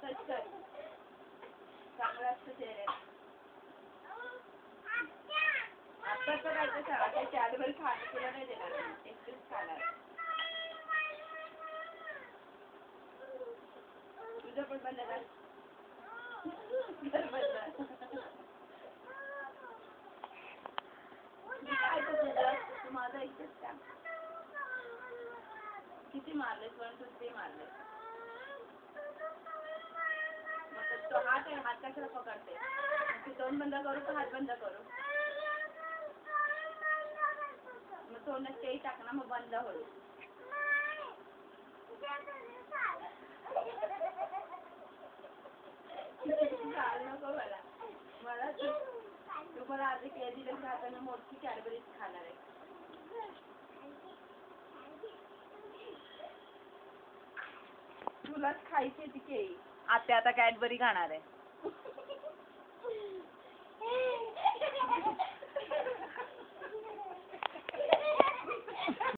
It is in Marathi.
मसाज कर. चांगलं असतं चेहऱ्याला. आता करायचं सांगा ते कॅडबरी खाणं तुला नाही देणार एकटेच खाणार. तुझं पण बंद कर. काय तुझं तू माझं एकटेच काम. किती मारलेस 1 2 3 मारले. मग तो हात आहे हात कशाला पकडते. तू तोंड बंद करू का हात बंद करू. मग तोंडात तेही टाक ना मग बंद होईल. नको मला मला तू मला आधी केळ दिलं खाताना मोठी कॅडबरीज खाणार आहे. तुलाच खायची ती केळी. आता कॅडबरी खाणार आहे.